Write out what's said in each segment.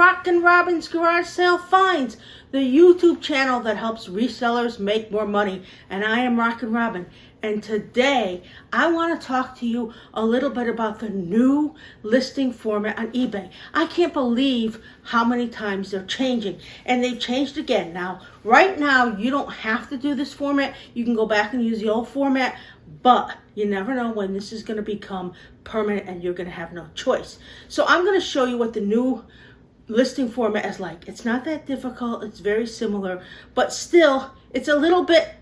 RockinRobin's Garage Sale Finds, the YouTube channel that helps resellers make more money. And I am RockinRobin. And today I want to talk to you a little bit about the new listing format on eBay. I can't believe how many times they're changing, and they've changed again. Now, right now, you don't have to do this format. You can go back and use the old format, but you never know when this is going to become permanent and you're going to have no choice. So I'm going to show you what the new listing format is like. It's not that difficult. It's very similar, but still, it's a little bit.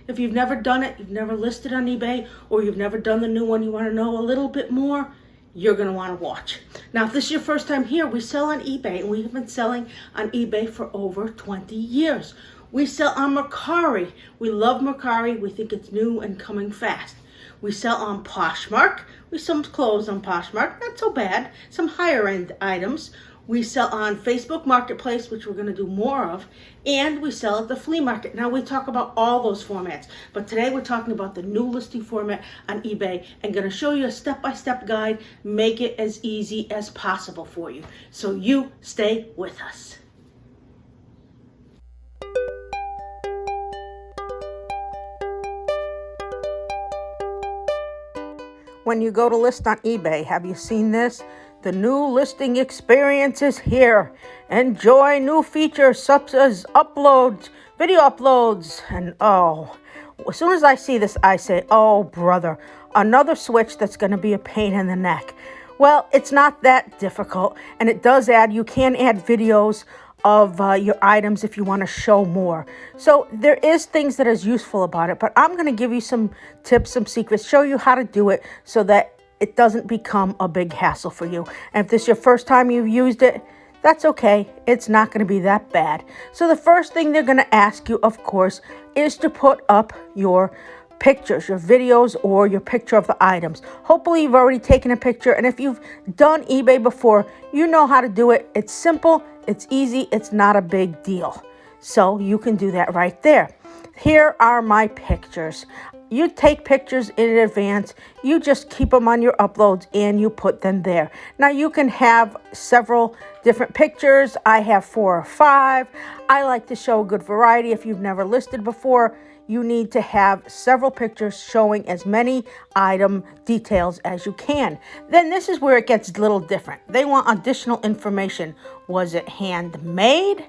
If you've never done it, you've never listed on eBay, or you've never done the new one, you want to know a little bit more, you're going to want to watch. Now, if this is your first time here, we sell on eBay, and we have been selling on eBay for over 20 years. We sell on Mercari. We love Mercari. We think it's new and coming fast. We sell on Poshmark. We sell clothes on Poshmark. Not so bad. Some higher end items. We sell on Facebook Marketplace, which we're going to do more of, and we sell at the flea market. Now, we talk about all those formats, but today we're talking about the new listing format on eBay and going to show you a step-by-step guide, make it as easy as possible for you. So you stay with us. When you go to list on eBay, have you seen this? The new listing experience is here. Enjoy new features such as uploads, video uploads, and as soon as I see this, I say, oh brother, another switch that's going to be a pain in the neck. Well, it's not that difficult, and it does you can add videos of your items if you want to show more. So there is things that is useful about it, but I'm going to give you some tips, some secrets, show you how to do it so that it doesn't become a big hassle for you. And if this is your first time you've used it, that's okay. It's not going to be that bad. So the first thing they're going to ask you, of course, is to put up your pictures, your videos, or your picture of the items. Hopefully you've already taken a picture, and if you've done eBay before, you know how to do it. It's simple, it's easy, it's not a big deal. So you can do that right there. Here are my pictures. You take pictures in advance, you just keep them on your uploads and you put them there. Now you can have several different pictures. I have 4 or 5. I like to show a good variety. If you've never listed before, you need to have several pictures showing as many item details as you can. Then this is where it gets a little different. They want additional information. Was it handmade?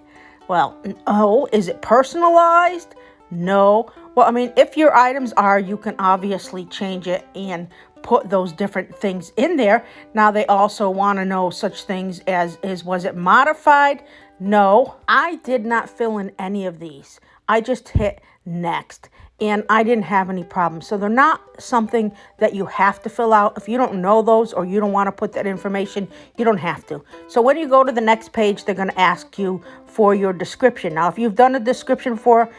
Well, no. Is it personalized? No. Well, I mean, if your items are, you can obviously change it and put those different things in there. Now, they also want to know such things as, was it modified? No, I did not fill in any of these. I just hit next, and I didn't have any problems. So they're not something that you have to fill out. If you don't know those or you don't want to put that information, you don't have to. So when you go to the next page, they're going to ask you for your description. Now, if you've done a description before,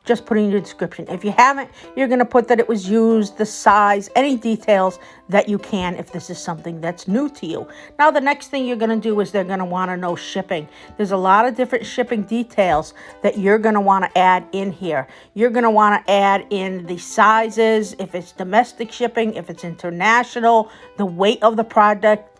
just put in your description. If you haven't, you're going to put that it was used, the size, any details that you can if this is something that's new to you. Now, the next thing you're going to do is they're going to want to know shipping. There's a lot of different shipping details that you're going to want to add in here. You're going to want to add in the sizes, if it's domestic shipping, if it's international, the weight of the product.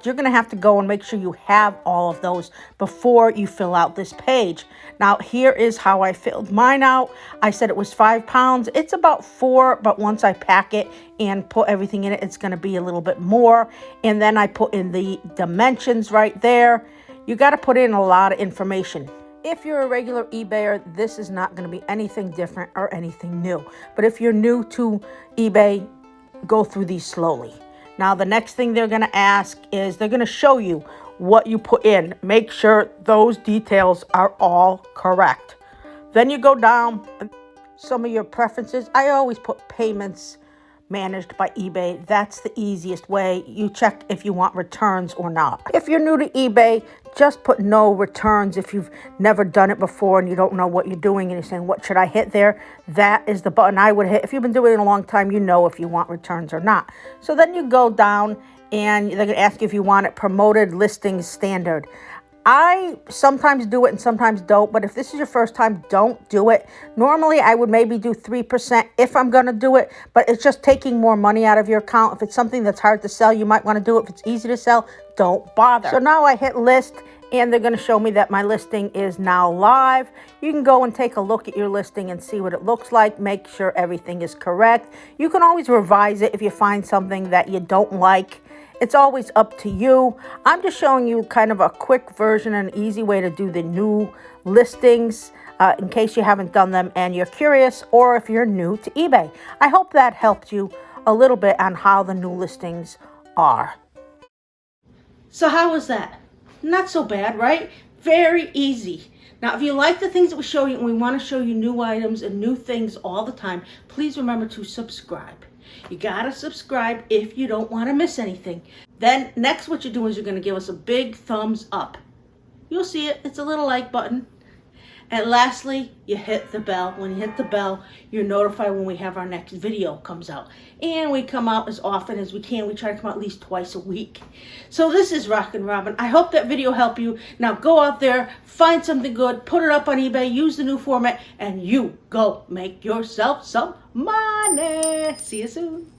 You're going to have to go and make sure you have all of those before you fill out this page. Now, here is how I filled mine out. I said it was 5 pounds. It's about 4, but once I pack it and put everything in it, it's going to be a little bit more. And then I put in the dimensions right there. You got to put in a lot of information. If you're a regular eBayer, this is not going to be anything different or anything new. But if you're new to eBay, go through these slowly. Now, the next thing they're going to ask is they're going to show you what you put in. Make sure those details are all correct. Then you go down some of your preferences. I always put payments managed by eBay. That's the easiest way. You check if you want returns or not. If you're new to eBay, just put no returns. If you've never done it before and you don't know what you're doing and you're saying, what should I hit there? That is the button I would hit. If you've been doing it a long time, you know if you want returns or not. So then you go down and they're going to ask you if you want it promoted listings standard. I sometimes do it and sometimes don't, but if this is your first time, don't do it. Normally, I would maybe do 3% if I'm going to do it, but it's just taking more money out of your account. If it's something that's hard to sell, you might want to do it. If it's easy to sell, don't bother. So now I hit list, and they're going to show me that my listing is now live. You can go and take a look at your listing and see what it looks like. Make sure everything is correct. You can always revise it if you find something that you don't like. It's always up to you. I'm just showing you kind of a quick version and an easy way to do the new listings in case you haven't done them and you're curious, or if you're new to eBay. I hope that helped you a little bit on how the new listings are. So how was that? Not so bad, right? Very easy. Now, if you like the things that we show you and we want to show you new items and new things all the time, please remember to subscribe. You gotta subscribe if you don't want to miss anything. Then next what you're doing is you're going to give us a big thumbs up. You'll see it. It's a little like button. And lastly, you hit the bell. When you hit the bell, you're notified when we have our next video comes out. And we come out as often as we can. We try to come out at least twice a week. So this is RockinRobin. I hope that video helped you. Now go out there, find something good, put it up on eBay, use the new format, and you go make yourself some money. See you soon.